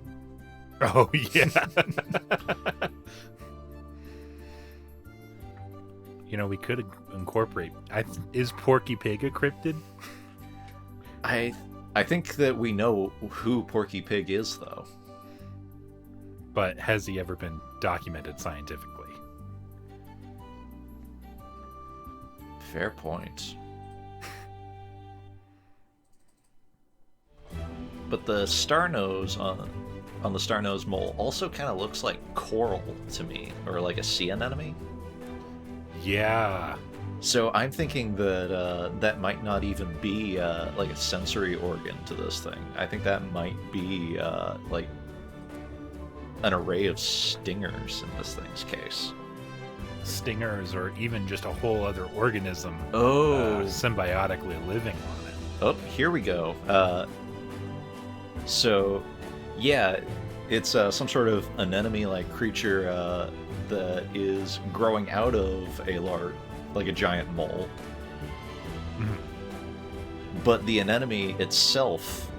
Oh yeah. You know, we could incorporate. Is Porky Pig a cryptid? I think that we know who Porky Pig is, though. But has he ever been documented scientifically? Fair point. But the star nose on the star nose mole also kind of looks like coral to me, or like a sea anemone. Yeah. So I'm thinking that that might not even be like a sensory organ to this thing. I think that might be like an array of stingers in this thing's case. Stingers, or even just a whole other organism. Symbiotically living on it. Oh, here we go. So, yeah, it's some sort of anemone-like creature that is growing out of like a giant mole. But the anemone itself,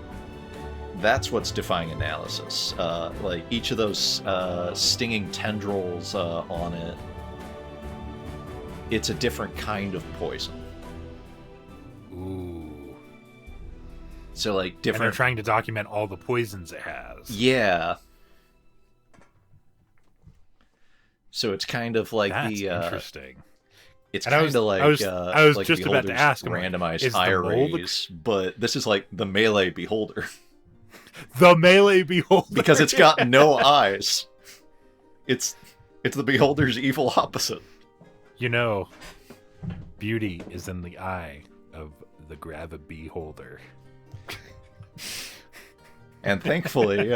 that's what's defying analysis. Like each of those stinging tendrils on it, it's a different kind of poison. Ooh. So like different. And they're trying to document all the poisons it has. Yeah. So it's kind of like That's the interesting. It's kind of like I was like just about to ask him, randomized eye rays, but this is like the melee beholder. The melee beholder, because it's got no eyes. It's the beholder's evil opposite. You know, beauty is in the eye of the grab beholder. And thankfully,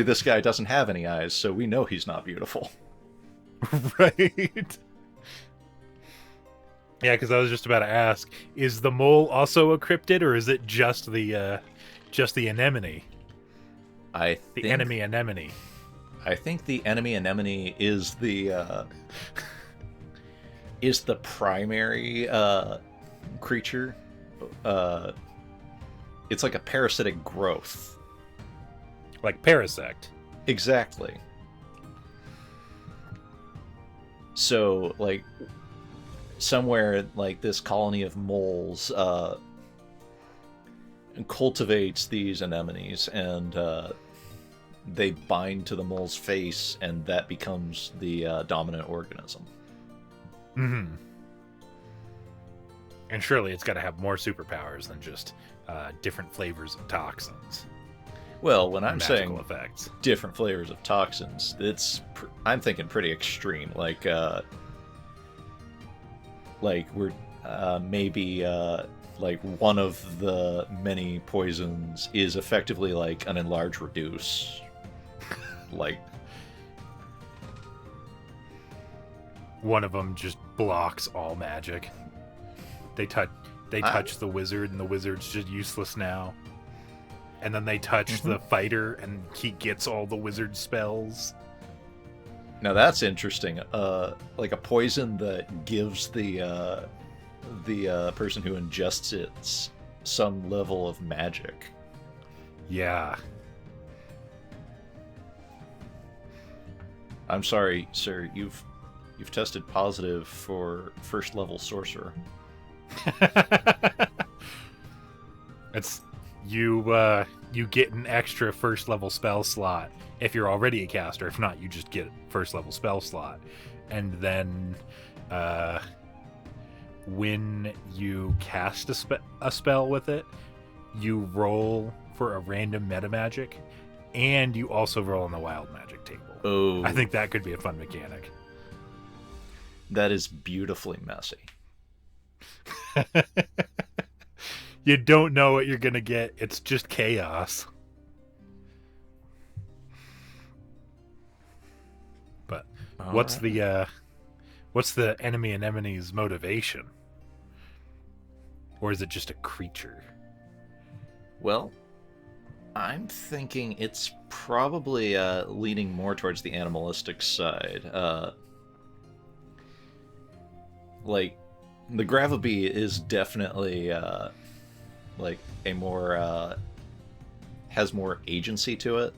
this guy doesn't have any eyes, so we know he's not beautiful. Right. Yeah, because I was just about to ask: is the mole also a cryptid, or is it just the anemone? The enemy anemone. I think the enemy anemone is the primary creature. It's like a parasitic growth. Like parasect. Exactly. So, like, somewhere, like, this colony of moles cultivates these anemones, and they bind to the mole's face, and that becomes the dominant organism. Mm-hmm. And surely it's got to have more superpowers than just different flavors of toxins. Well, when I'm saying effects. Different flavors of toxins, I'm thinking pretty extreme. Like we're maybe like one of the many poisons is effectively like an enlarge reduce. Like one of them just blocks all magic. They touch the wizard, and the wizard's just useless now. And then they touch the fighter, and he gets all the wizard spells. Now that's interesting. Like a poison that gives the person who ingests it some level of magic. Yeah. I'm sorry, sir. You've tested positive for first level sorcerer. It's you get an extra first level spell slot if you're already a caster. If not, you just get first level spell slot. And then when you cast a spell with it, you roll for a random meta magic, and you also roll on the wild magic table. Oh. I think that could be a fun mechanic. That is beautifully messy. You don't know what you're going to get. It's just chaos. But what's the enemy anemone's motivation? Or is it just a creature? Well, I'm thinking it's probably leaning more towards the animalistic side. Like, the Gravabee is definitely like a more has more agency to it.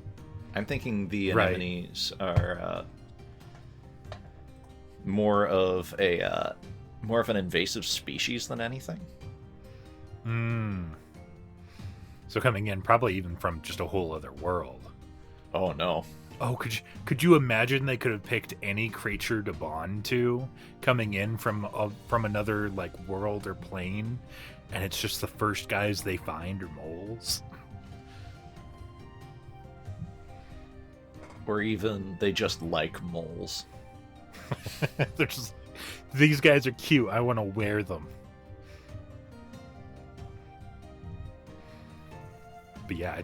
I'm thinking the anemones are more of an invasive species than anything. So coming in probably even from just a whole other world. Oh no. Oh, could you imagine they could have picked any creature to bond to coming in from another like world or plane, and it's just the first guys they find are moles? Or even they just like moles. They're just, these guys are cute. I want to wear them. But yeah, I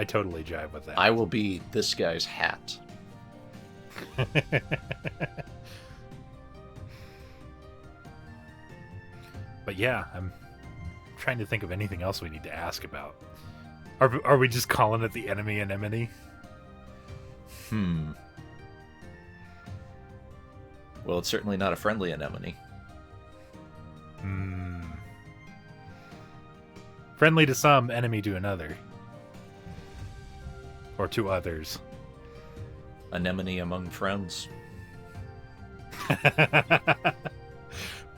totally jive with that. I will be this guy's hat. But yeah, I'm trying to think of anything else we need to ask about. Are we just calling it the enemy anemone? Well, it's certainly not a friendly anemone. Friendly to some, enemy to another. Or to others. Anemone among friends.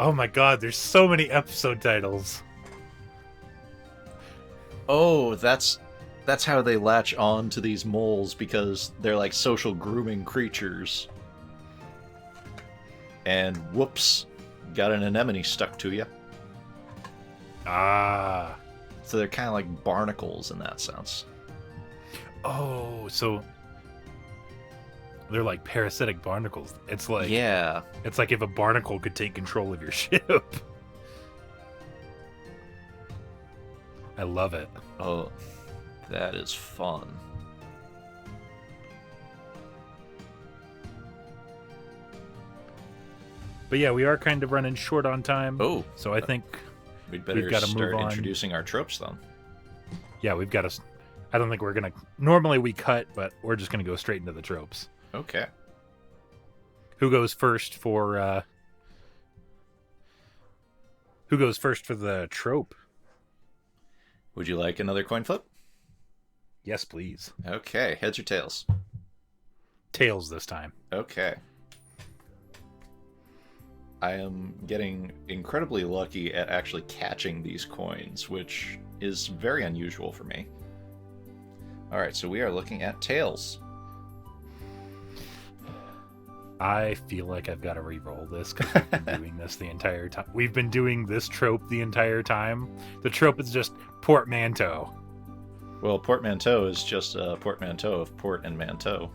Oh my god, there's so many episode titles. Oh, that's how they latch on to these moles, because they're like social grooming creatures. And whoops, got an anemone stuck to you. Ah. So they're kind of like barnacles in that sense. Oh, so they're like parasitic barnacles. It's like, yeah, it's like if a barnacle could take control of your ship. I love it. Oh, that is fun. But yeah, we are kind of running short on time. Oh, so I think we'd better we've got to start move on. Introducing our tropes then. Yeah, we've got to. I don't think we're gonna. Normally we cut, but we're just gonna go straight into the tropes. Okay. Who goes first for? Who goes first for the trope? Would you like another coin flip? Yes, please. Okay, heads or tails? Tails this time. Okay. I am getting incredibly lucky at actually catching these coins, which is very unusual for me. Alright, so we are looking at tails. I feel like I've got to re-roll this because we've been doing this the entire time. We've been doing this trope the entire time. The trope is just portmanteau. Well, portmanteau is just a portmanteau of port and manteau.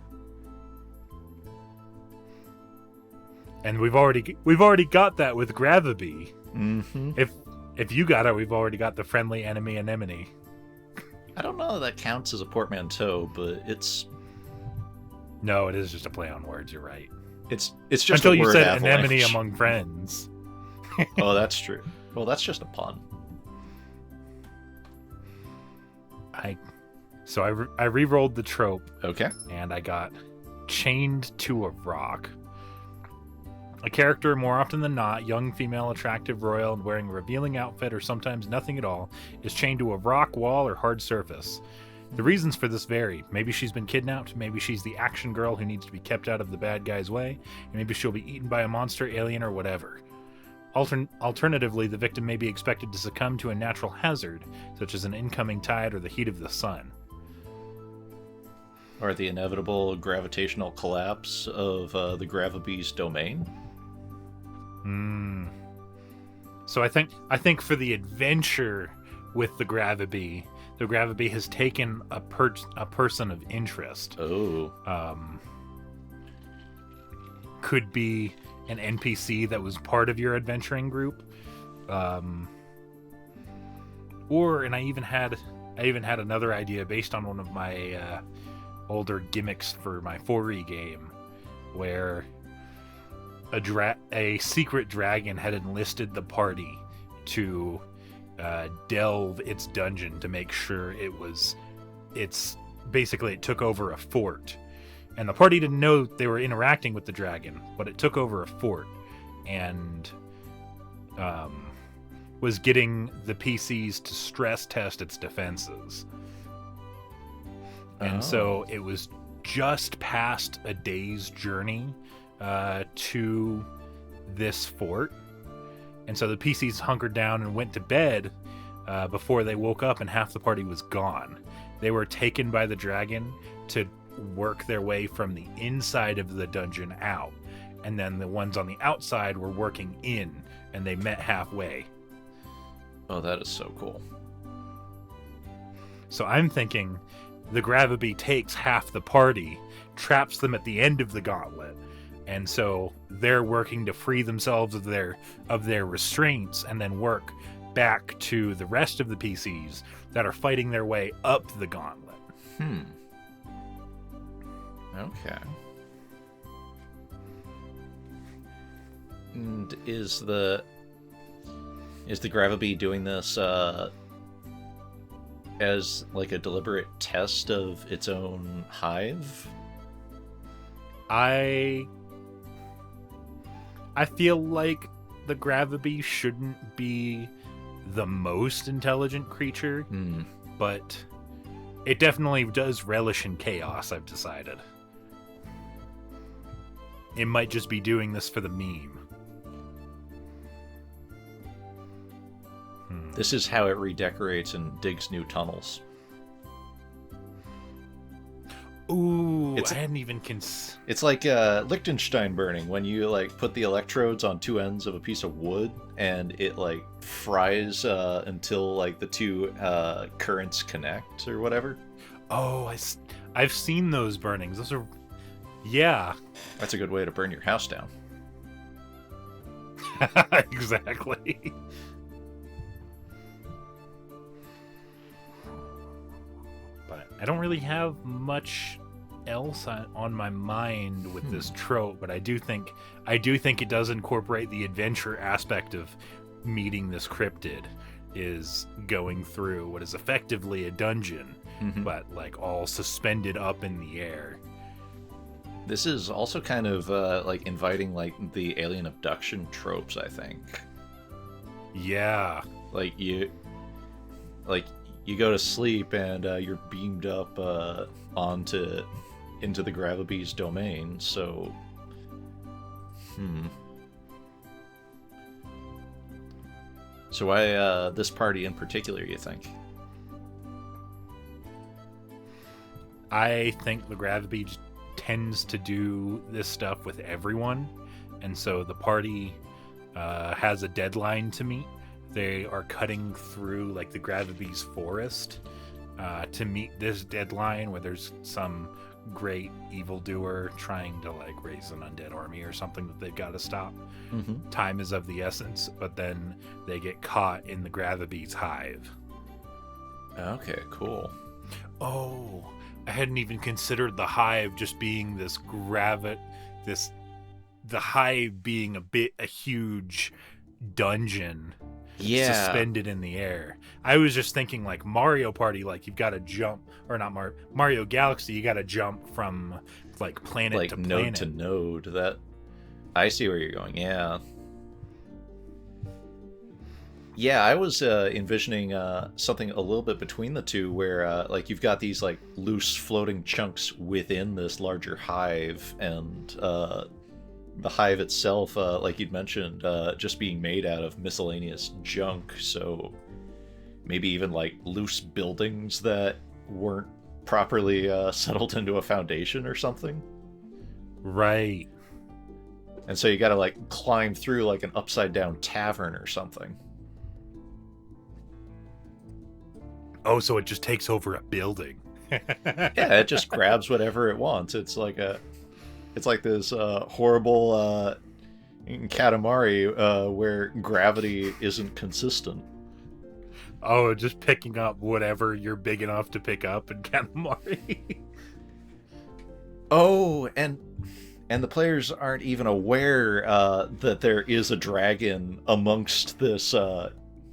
And we've already got that with Gravabee. Mm-hmm. If you got it, we've already got the friendly enemy anemone. I don't know if that counts as a portmanteau, but it's... No, it is just a play on words, you're right. It's just until a you word said avalanche. anemone among friends. Oh, that's true. Well, that's just a pun. I re-rolled the trope. Okay. And I got chained to a rock. A character, more often than not, young, female, attractive, royal, and wearing a revealing outfit, or sometimes nothing at all, is chained to a rock, wall, or hard surface. The reasons for this vary. Maybe she's been kidnapped, maybe she's the action girl who needs to be kept out of the bad guy's way, and maybe she'll be eaten by a monster, alien, or whatever. Alternatively, the victim may be expected to succumb to a natural hazard, such as an incoming tide or the heat of the sun. Or the inevitable gravitational collapse of the Gravibee's domain? So I think for the adventure with the Gravibee has taken a person of interest. Oh. Could be an NPC that was part of your adventuring group. I even had another idea based on one of my older gimmicks for my 4E game, where a secret dragon had enlisted the party to delve its dungeon to make sure it took over a fort. And the party didn't know they were interacting with the dragon, but it took over a fort and was getting the PCs to stress test its defenses. And so it was just past a day's journey to this fort. And so the PCs hunkered down and went to bed before they woke up, and half the party was gone. They were taken by the dragon to work their way from the inside of the dungeon out. And then the ones on the outside were working in, and they met halfway. Oh, that is so cool. So I'm thinking the Gravibee takes half the party, traps them at the end of the gauntlet, and so they're working to free themselves of their restraints and then work back to the rest of the PCs that are fighting their way up the gauntlet. Okay. And is the Gravibee doing this as like a deliberate test of its own hive? I feel like the Gravibee shouldn't be the most intelligent creature, but it definitely does relish in chaos, I've decided. It might just be doing this for the meme. This is how it redecorates and digs new tunnels. Ooh, I hadn't even It's like Liechtenstein burning, when you like put the electrodes on two ends of a piece of wood and it like fries until like the two currents connect or whatever. Oh, I've seen those burnings. Those are, yeah. That's a good way to burn your house down. Exactly. But I don't really have much else on my mind with this trope, but I do think it does incorporate the adventure aspect of meeting this cryptid, is going through what is effectively a dungeon, but like all suspended up in the air. This is also kind of like inviting like the alien abduction tropes, I think. Yeah. Like you go to sleep and you're beamed up into the Gravibee's domain, so So why this party in particular, you think? I think the Gravibee tends to do this stuff with everyone, and so the party has a deadline to meet. They are cutting through like the Gravibee's forest to meet this deadline, where there's some great evildoer trying to like raise an undead army or something that they've got to stop. Time is of the essence, but then they get caught in the Gravibee's hive. Okay, cool. Oh, I hadn't even considered the hive just being the hive being a huge dungeon suspended in the air. I was just thinking like Mario Party, like you've got to jump, or not Mario Galaxy, you got to jump from like planet like to node planet. to node. That I see where you're going. Yeah. Yeah, I was envisioning something a little bit between the two, where like you've got these like loose floating chunks within this larger hive, and the hive itself, like you'd mentioned, just being made out of miscellaneous junk. So maybe even like loose buildings that weren't properly settled into a foundation or something. Right. And so you got to like climb through like an upside down tavern or something. Oh, so it just takes over a building. Yeah, it just grabs whatever it wants. It's like this horrible Katamari where gravity isn't consistent. Oh, just picking up whatever you're big enough to pick up in Katamari. Oh, and the players aren't even aware that there is a dragon amongst this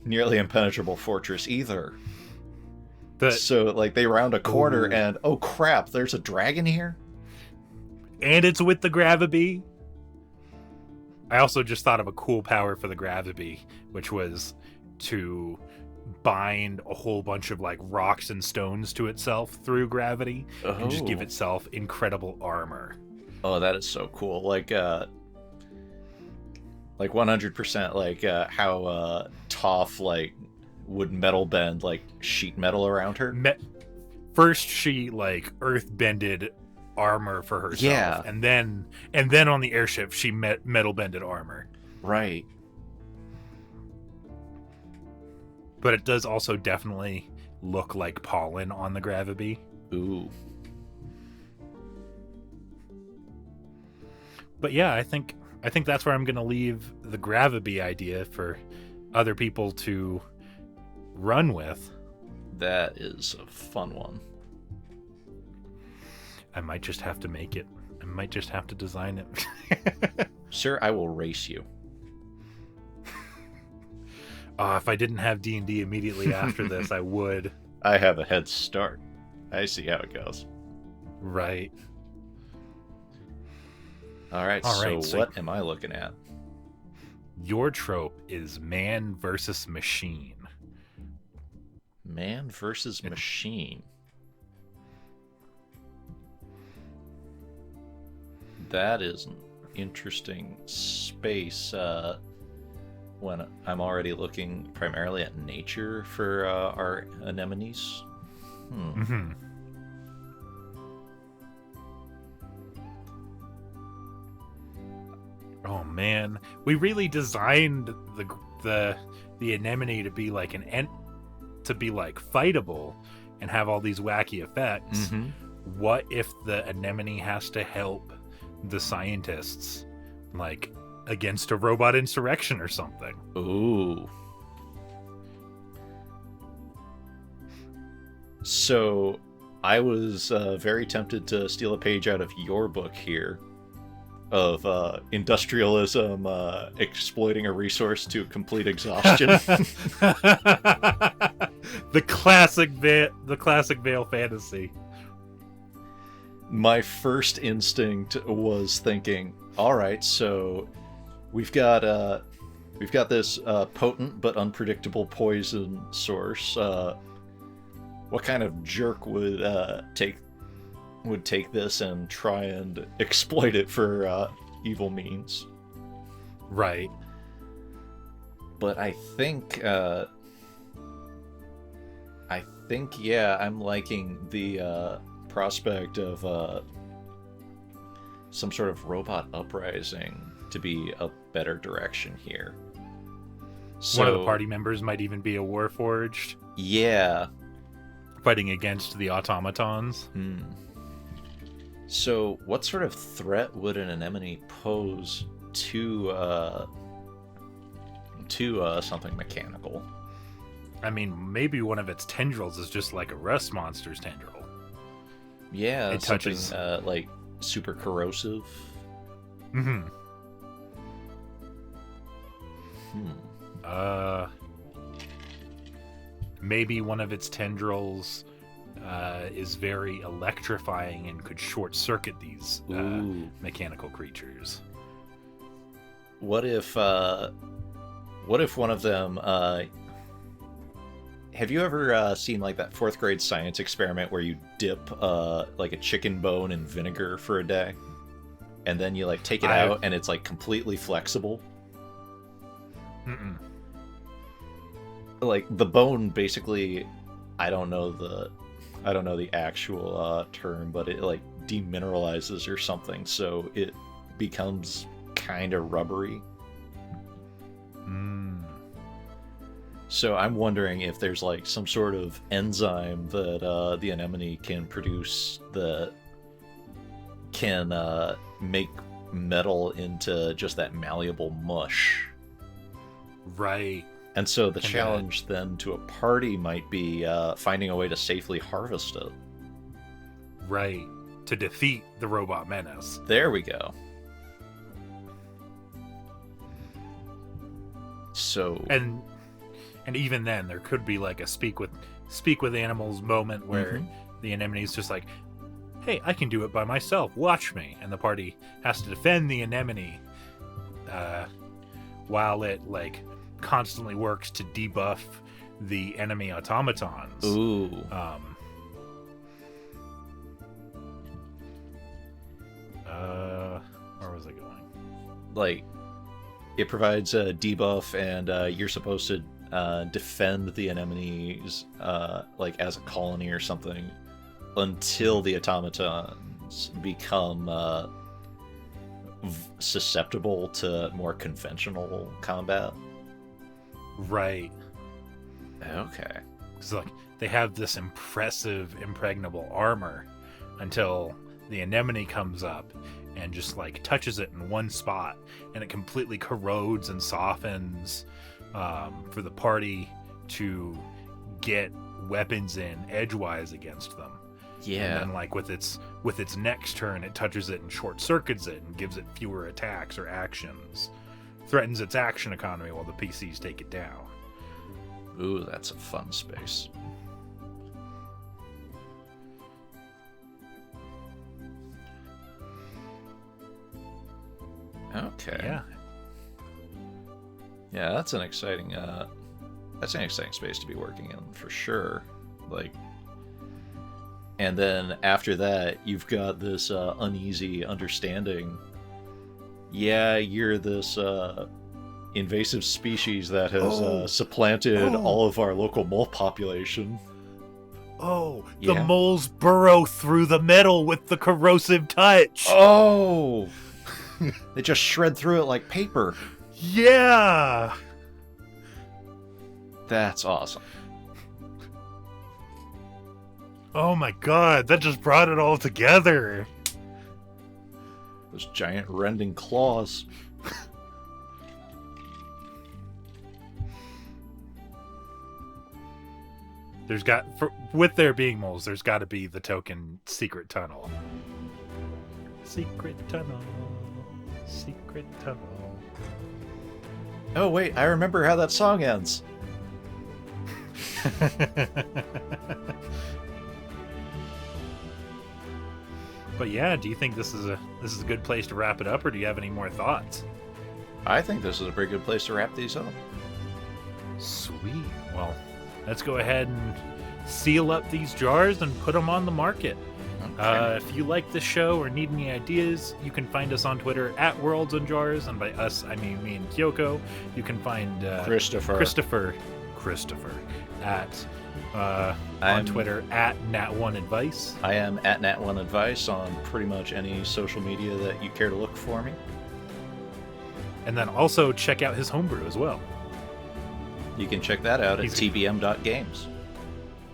nearly impenetrable fortress either. So, like, they round a corner and, oh crap, there's a dragon here? And it's with the Gravity. I also just thought of a cool power for the Gravity, which was to bind a whole bunch of, like, rocks and stones to itself through gravity and just give itself incredible armor. Oh, that is so cool. Like 100%, like, how Toph, like, would metal bend like sheet metal around her. First she like earth bended armor for herself, yeah, and then on the airship she metal bended armor. Right. But it does also definitely look like pollen on the Gravity. Ooh. But yeah, I think that's where I'm gonna leave the Gravity idea for other people to run with. That is a fun one. I might just have to make it. I might just have to design it. Sir, I will race you. If I didn't have D&D immediately after this, I would. I have a head start. I see how it goes. Right. All right, so what am I looking at? Your trope is man versus machine. Man versus machine. That is an interesting space when I'm already looking primarily at nature for our anemones. Mm-hmm. Oh man, we really designed the anemone to be like to be like fightable and have all these wacky effects. Mm-hmm. What if the anemone has to help the scientists, like against a robot insurrection or something? Ooh. So I was very tempted to steal a page out of your book here of industrialism exploiting a resource to complete exhaustion. The classic Vale fantasy. My first instinct was thinking, all right, so we've got this potent but unpredictable poison source. What kind of jerk would take this and try and exploit it for evil means? Right. But I think yeah, I'm liking the prospect of some sort of uprising to be a better direction here. So, one of the party members might even be a Warforged. Yeah. Fighting against the automatons. So, what sort of threat would an anemone pose to something mechanical? I mean, maybe one of its tendrils is just like a rust monster's tendril. Yeah, it touches like super corrosive. Mm-hmm. Maybe one of its tendrils is very electrifying and could short circuit these mechanical creatures. What if What if one of them... have you ever seen like that 4th grade science experiment where you dip like a chicken bone in vinegar for a day? And then you like take it out and it's like completely flexible? Mm-mm. Like the bone basically... I don't know the actual term, but it like demineralizes or something, so it becomes kind of rubbery. So I'm wondering if there's like some sort of enzyme that the anemone can produce that can make metal into just that malleable mush. Right. And so the challenge then to a party might be finding a way to safely harvest it. Right. To defeat the robot menace. There we go. So... And even then, there could be like a speak with animals moment where the anemone's just like, hey, I can do it by myself. Watch me. And the party has to defend the anemone while it like constantly works to debuff the enemy automatons. Ooh. Where was I going? Like, it provides a debuff, and you're supposed to defend the anemones like as a colony or something until the automatons become susceptible to more conventional combat. Right. Okay. So like they have this impressive impregnable armor until the anemone comes up and just like touches it in one spot, and it completely corrodes and softens for the party to get weapons in edgewise against them. Yeah. And then like with its next turn, it touches it and short circuits it and gives it fewer attacks or actions. Threatens its action economy while the PCs take it down. Ooh, that's a fun space. Okay. Yeah. Yeah, that's an exciting space to be working in for sure. Like, and then after that, you've got this uneasy understanding. Yeah, you're this invasive species that has supplanted all of our local mole population. Oh, Yeah. The moles burrow through the metal with the corrosive touch. Oh! They just shred through it like paper. Yeah! That's awesome. Oh my god, that just brought it all together. Those giant rending claws. With there being moles, there's got to be the token secret tunnel. Secret tunnel. Secret tunnel. Oh wait, I remember how that song ends. But yeah, do you think this is a good place to wrap it up, or do you have any more thoughts? I think this is a pretty good place to wrap these up. Sweet. Well, let's go ahead and seal up these jars and put them on the market. Okay. If you like this show or need any ideas, you can find us on Twitter at Worlds and Jars, and by us I mean me and Kyoko. You can find Christopher at on Twitter at Nat1Advice. I am at Nat1Advice on pretty much any social media that you care to look for me. And then also check out his homebrew as well. You can check that out at tbm.games.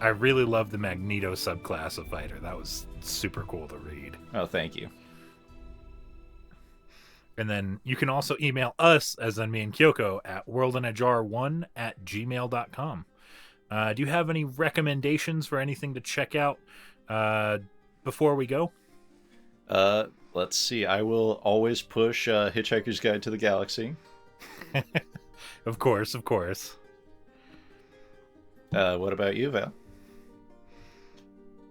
I really love the Magneto subclass of fighter. That was super cool to read. Oh, thank you. And then you can also email us, as in me and Kyoko, at worldinajar1@gmail.com. Do you have any recommendations for anything to check out before we go? Let's see. I will always push Hitchhiker's Guide to the Galaxy. Of course. What about you, Val?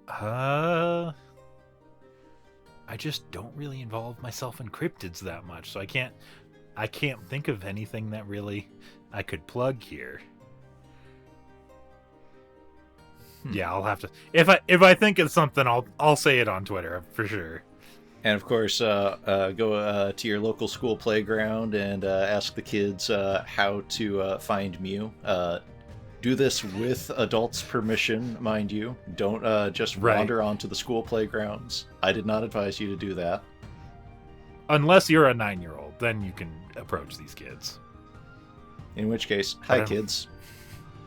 I just don't really involve myself in cryptids that much, so I can't think of anything that really I could plug here. Yeah, I'll have to. If I think of something, I'll say it on Twitter for sure. And of course, go to your local school playground and ask the kids how to find Mew. Do this with adults' permission, mind you. Don't just wander onto the school playgrounds. I did not advise you to do that. Unless you're a 9-year-old, then you can approach these kids. In which case, hi, kids.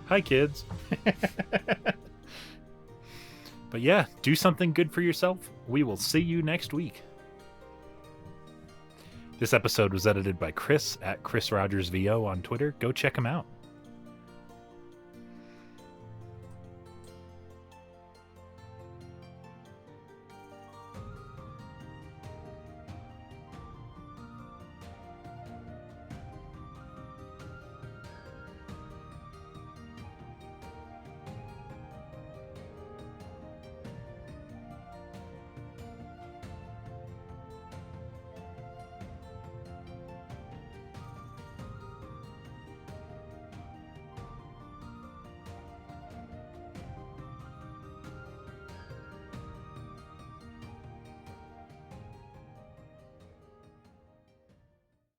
Hi, kids. But yeah, do something good for yourself. We will see you next week. This episode was edited by Chris at Chris Rogers VO on Twitter. Go check him out.